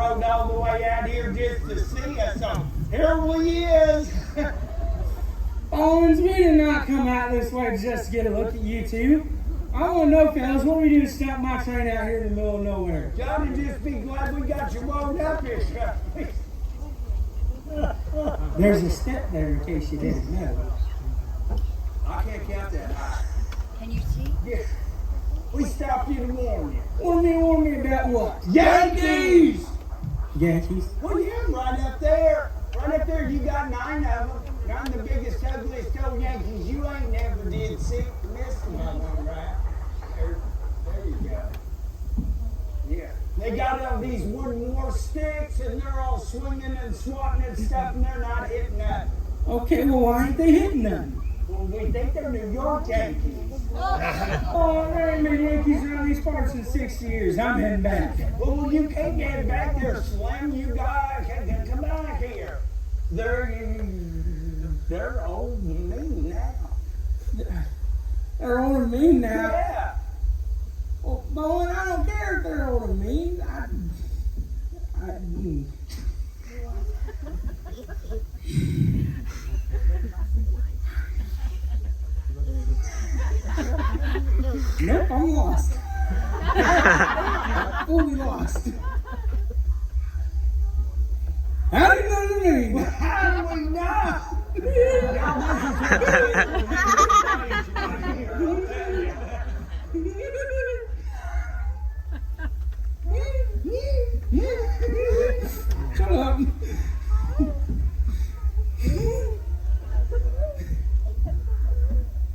rode all the way out here just to see us. So here we is. Owens, we did not come out this way just to get a look at you two. I want to know, fellas, what we do to stop my train out here in the middle of nowhere? Johnny, just be glad we got you wound up here. There's a step there in case you didn't know. I can't count that high. Can you see? Yeah. We stopped you to warn you. Warn me about what? Yankees! Yankees? Well, yeah, right up there. Right up there, you got 9 of them. I'm the biggest, ugliest old Yankees you ain't never did see. Missed one, right? There you go. Yeah. They got all these wooden war sticks, and they're all swinging and swatting and stuff, and they're not hitting nothing. Okay, well, why ain't they hitting them? Well, we think they're New York Yankees. Oh, there ain't been Yankees around these parts in 60 years. I'm heading back. Well, you can't get back there, Slim. You guys can't come back here. They're old and mean now. They're old and mean now. Yeah. Well, Bowen, I don't care if they're old and mean. Nope, I'm lost. Fully lost. How do you know the name? How do we know? Shut up.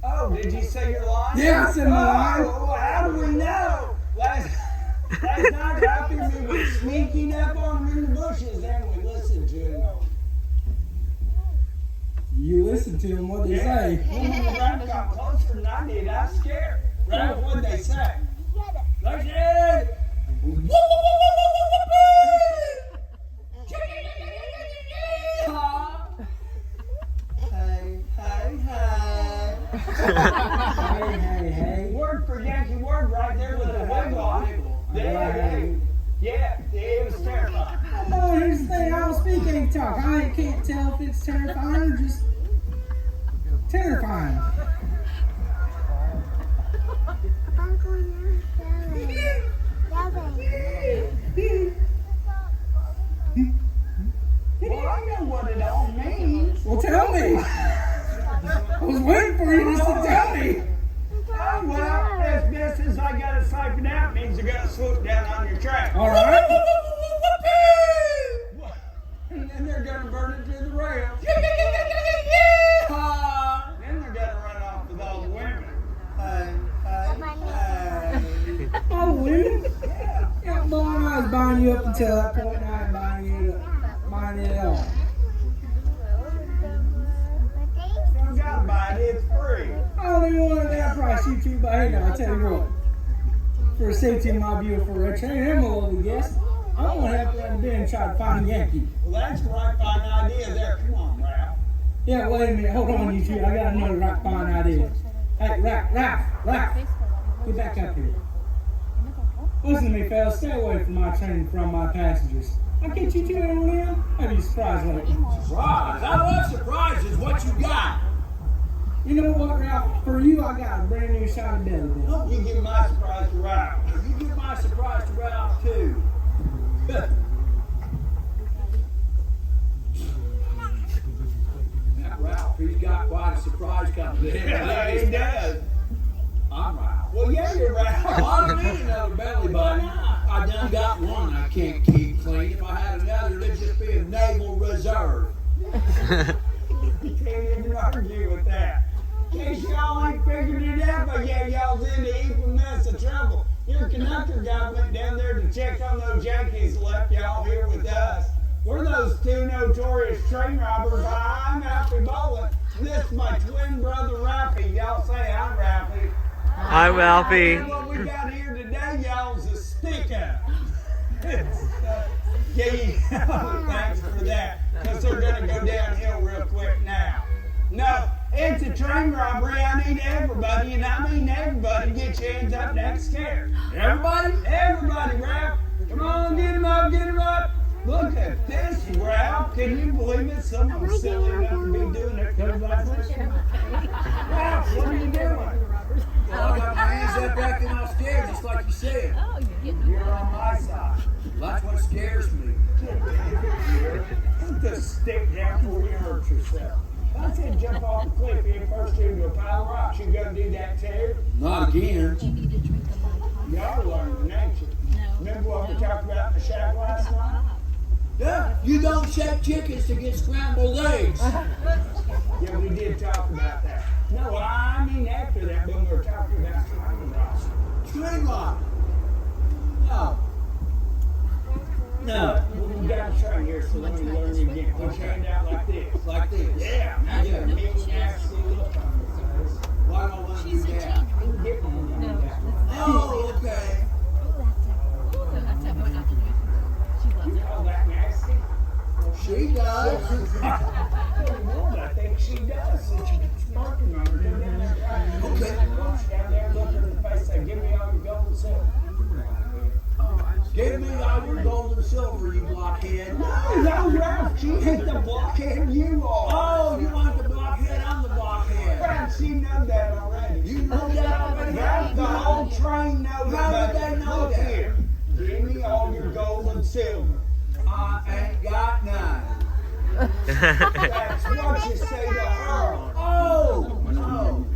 Oh, did you say your line? Yeah, I said my line. Oh, how do we know? Last night after we were sneaking up on them in the bushes and we listened to them. You listen to them, what they say. When the rap got closer than I did, I was scared. Right? What'd they say? They said, Hey. Word for Yankee word right there with the wiggle on it. Yeah, it was terrifying. Oh, here's the thing, I don't speak any talk. I can't tell if it's terrifying or just terrifying. Well, I know what it all means. Well, tell me. I was waiting for you just to tell me. Oh, well, as best as I got it siphoned out means you're going to swoop down on your track. All right. And then they're going to burn it to the rail. Then they're going to run off with all the women. Oh, women? Yeah. Yeah, boy, I was buying you up until that point, and I ain't buying it at all. You don't got to buy it, it's free. I don't even want it at that price, you two, but hey, now, I'll tell you what. For the safety of my beautiful red train and my lovely guest, I'm going to have to run in and try to find a Yankee. Well, that's the right fine idea there. Come on, Ralph. Yeah, wait a minute. Hold on, you two. I got another right fine idea. Hey, Ralph. Get back up here. Listen to me, fellas. Stay away from my train from my passengers. I'll get you two in on in. I'll be surprised later. Surprise? I love surprises. What you got? You know what, Ralph? For you, I got a brand new shiny belly button. Oh, you give my surprise to Ralph. You give my surprise to Ralph, too. Ralph, he's got quite a surprise coming to him. Yeah, he does. I'm Ralph. Well, yeah, you're Ralph. I don't need another belly button. I done got one I can't keep clean. If I had another, it'd just be a naval reserve. You can't even argue with that. In case y'all ain't figured it out, but yeah, y'all's in the heap mess of trouble. Your conductor guy went down there to check on those Yankees left y'all here with us. We're those two notorious train robbers. I'm Alfie Bowling. This is my twin brother Ralphie. Y'all say I'm Ralphie. Hi, Ralphie. And what we got here today, y'all, is a stick-up. Thanks for that, because they're going to go downhill real quick now. No, it's a train robbery. I need everybody, and I mean everybody, get your hands up, that's scared. Everybody? Everybody, Ralph. Come on, get them up, get them up. Can you believe it? Someone's silly enough to be doing it. Ralph, what are you doing? Well, I got my hands up back in my scared, just like you said. Oh, you're getting You're on my side. That's what scares me. Put the stick down before you hurt yourself. If I said jump off the cliff and first into a pile of rocks, you gonna do that too? Not again. You need to drink the Mai Tai. Y'all learning, ain't you? No. Remember what we talked about in the shack last night? Yeah, you don't shake chickens to get scrambled eggs. Yeah, we did talk about that. No, I mean after that when we were talking about slime rocks. String line. No. No. Well, we got a train here, so let me learn you again. Put your hand out like this. Like this. Yeah, now you got a big nasty look on your face. Why do I want to do that? You can get one of them. Oh, okay. That's that one after she You loves it. call that nasty? She does. I think she does. Since you're sparking on her. Okay. Walk down there, look her in the face, say, give me all your gold and silver. Give me all your gold and silver, you blockhead. No, Ralph, she ain't the blockhead you are. Oh, you want the blockhead? I'm the blockhead. Ralph, she knows that already. You know that already? Ralph, the whole train knows How that. did they know Look that? here. Give me all your gold and silver. I ain't got none. That's what you say to her. Oh, no.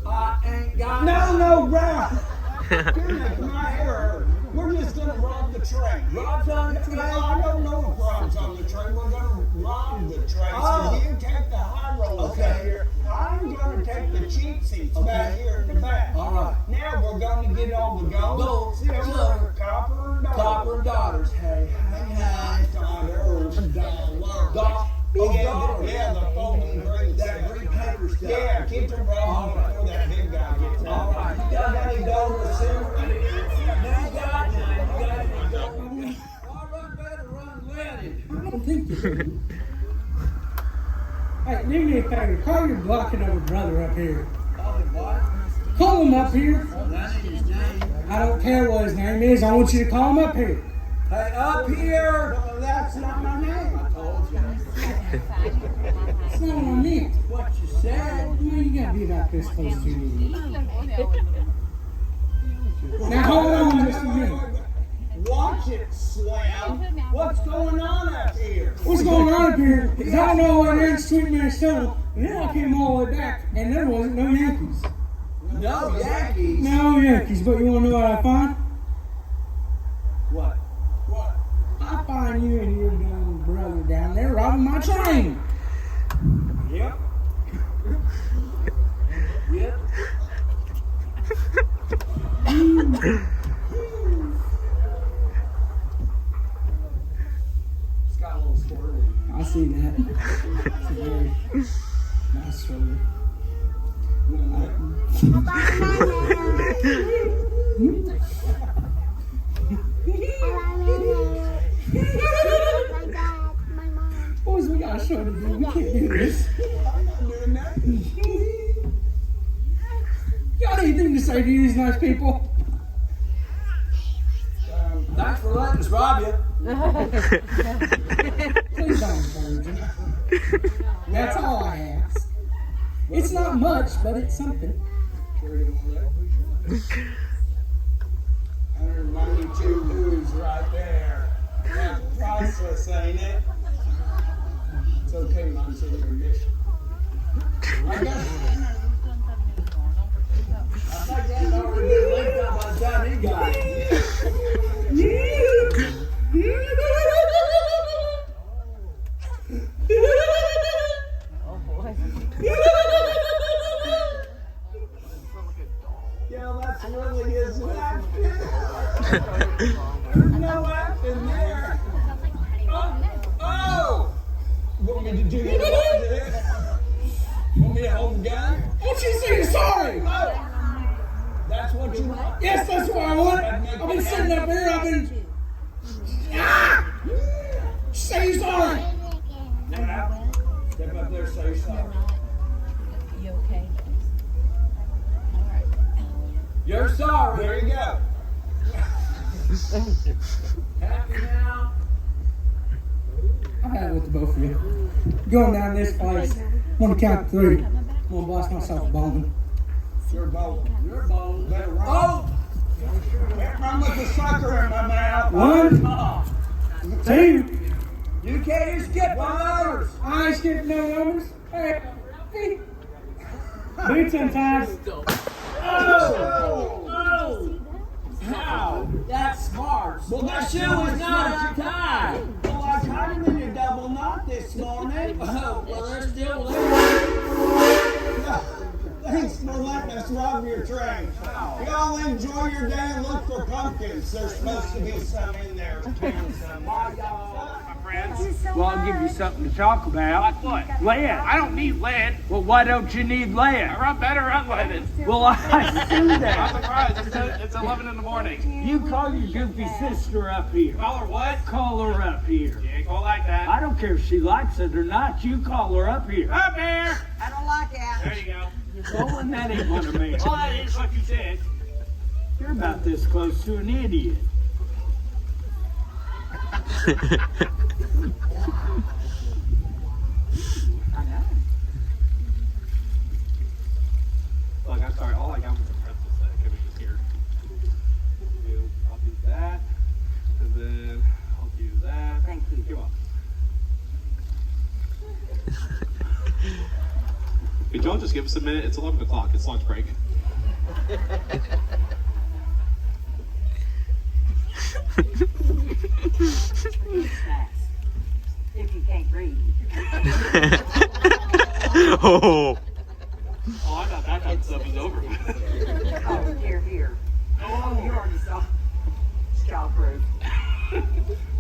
I ain't got none. No, Ralph. You're making my hair hurt. We're just gonna rob the train. Rob's on the train? No, I don't know if Rob's on the train. We're gonna rob the train. Oh. So you take the high rollers Okay. back here. I'm gonna take the cheap seats back Okay. here in the back. All right. Now we're gonna get all the gold, Gold, silver, silver, copper, and Copper and daughters. Hey, hey, hey. dollars. Yeah, the folding green That stuff. green paper stuff. Yeah, keep them rolling before that big guy gets out. All right. You got any gold or silver? No, you got none. You got any gold? Well, I run better run leaded. I don't think you do. Hey, do me a favor. Call your blocking over brother up here. Call him what? Call him up here. That ain't his name. I don't care what his name is. I want you to call him up here. Hey, up here. Well, that's not my name. I told you. That's not what I meant. What you said. Well, you gotta be about this close to me. Now hold on just a minute. Watch it, Slam. What's going on up here? What's going on up here is I know what it is, Sweet Mary Stone, and then I came all the way back, and there wasn't no Yankees. No Yankees. No Yankees, but you wanna know what I find? What? What? I find you and your dumb brother down there robbing my train. Yep. Yep. It's got a little squirrely. I see that. It's a very nice story. Boys, we got a show to do. We can't do this. I'm not doing that. You got anything to say to these nice people? Thanks for letting us rob you. Please don't encourage them. That's all I ask. It's not much, but it's something. 192 Louis right there. That's priceless, ain't it? It's okay, Mom, it's in your mission. I think that's already been linked up by the time he got it. Yeah, that's really his laughing. There's no laughing there. Oh! Want me to do that? Want me to hold the gun? Won't you say you're sorry? Oh! That's what you want? Yes, that's what I want. I've been sitting up here. I've been. Ah! Say you're sorry. Step up there, say you're sorry. You okay? You're sorry. There you go. Happy now. I'll have it with the both of you. Going down this place. I'm gonna count to 3. I'm gonna blast myself bowling. You're bold. You're bold. Better run. Oh! Can't run with the sucker in my mouth. 1, 2. You can't even skip one of those. I ain't skipping no numbers. Hey. Boots and ties. Oh! How? That's smart. Well, My that shoe shoe is is not not untied. Well, I tied him in a double knot this morning. Oh, well, they're still there. Thanks for letting us rob your train. Y'all enjoy your day and look for pumpkins. There's supposed to be some in there. Well, I'll give you something to talk about. Like what? Lead. I don't need lead. Well, why don't you need lead? I run better unleaded. Well, I see I'm that. surprised. It's 11 in the morning. You call your goofy sister up here. Call her what? Call her up here. You ain't gonna like that. I don't care if she likes it or not. You call her up here. Up here! I don't like that. There you go. Oh, and that ain't what I mean. Well, that is what you said. You're about this close to an idiot. Look, I'm sorry. All I got was a pretzel set. Can we just here? I'll do that. And then I'll do that. Thank you. Come on. Hey, John, just give us a minute. It's 11 o'clock. It's lunch break. If you can't read. Oh, Oh. I thought that kind of stuff was over. Oh, here. Oh, you already saw. It's childproof.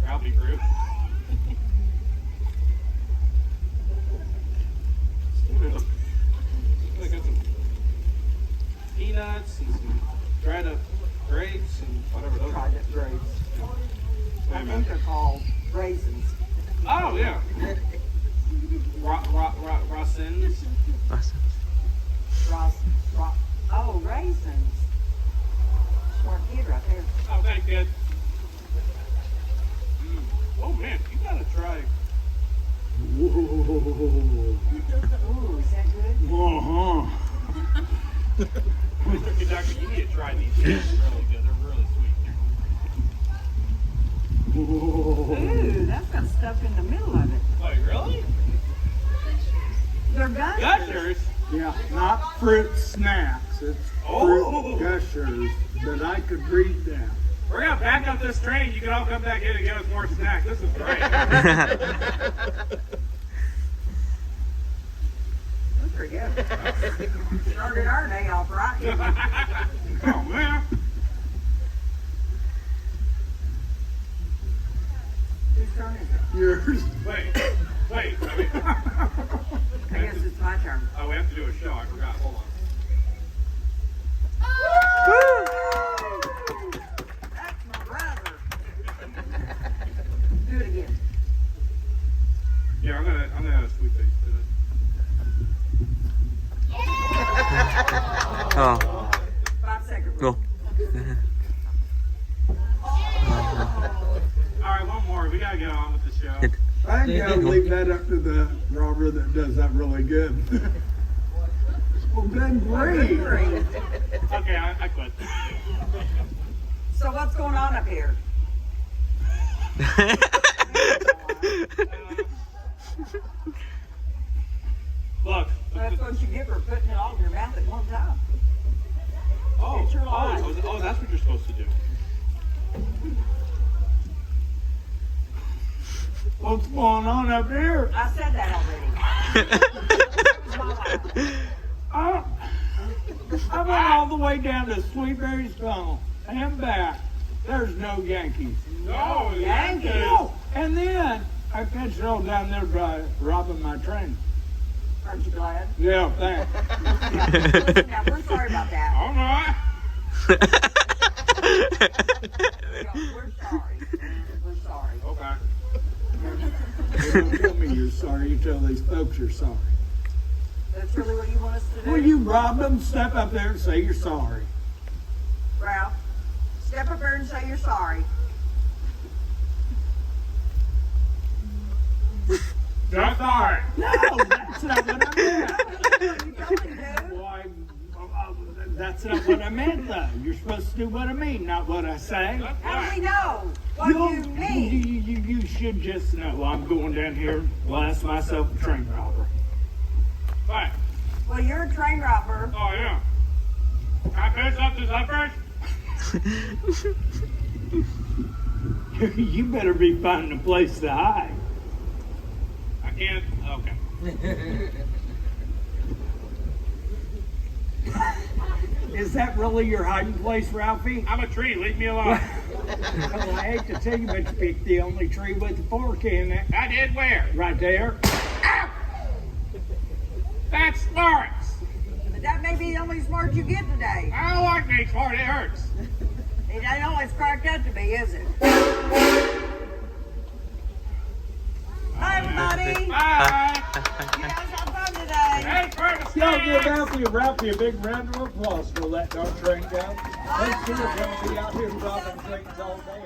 Ralphie crew. I got some peanuts and some dried up grapes and whatever those are. Tried it grapes. I Hey, man. think they're called raisins. Oh, yeah. Rossins. Oh, raisins. Smart kid right there. Oh, thanks, kid. Oh, man, you gotta try. Whoa. Ooh, is that good? Uh-huh. Hey, Doctor, you need to try these. They're really good. They're really sweet. Whoa. Ooh, that's got stuff in the middle of it. Oh, really? They're gushers. Gushers? Yeah, not fruit snacks. It's Oh. fruit gushers that I could read down. We're gonna back up this train. You can all come back in and get us more snacks. This is great. That's pretty good. Started our day off right. Oh, man. Whose turn is it? Yours. Wait. I mean, I guess it's my turn. oh, we have to do a show. I forgot. Hold on. That's my brother. Do it again. Yeah, I'm gonna have a sweet face today. Oh. 5 seconds. Go. All right, one more. We gotta get on with the show. I ain't gotta leave that up to the robber that does that really good. Well, good grief. Great. Okay, I quit. So what's going on up here? Look. That's what you get for putting it all in your mouth at one time. Oh, It's your life. oh, that's what you're supposed to do. What's going on up here? I said that already. I went all the way down to Sweetberry's Tunnel and back. There's no Yankees. No, Yankees. No. And then I catch it all down there by robbing my train. Aren't you glad? Yeah, thanks. Now, we're sorry about that. All right. We're sorry. We're sorry. Okay. You don't tell me you're sorry, you tell these folks you're sorry. That's really what you want us to do? Well, you robbed them, step up there and say you're sorry. Ralph, step up here and say you're sorry. sorry. No, that's not what I meant. Why, that's not what I meant, though. You're supposed to do what I mean, not what I say. How do we know what you mean? You should just know I'm going down here and blast myself a train robber. What? Well, you're a train robber. Oh, yeah. Can I finish up this upgrade? You better be finding a place to hide. I can't. Okay. Is that really your hiding place, Ralphie? I'm a tree. Leave me alone. Well, I hate to tell you, but you picked the only tree with a fork in it. I did where? Right there. Ow! That's smarts. But that may be the only smart you get today. I don't like being smart. It hurts. It ain't always cracked up to be, is it? Bye, everybody. Bye. You guys have fun today. Thanks for the Y'all give snacks. Ralphie a big round of applause for letting our train go. Let's see if we'll be out here robbing trains all day.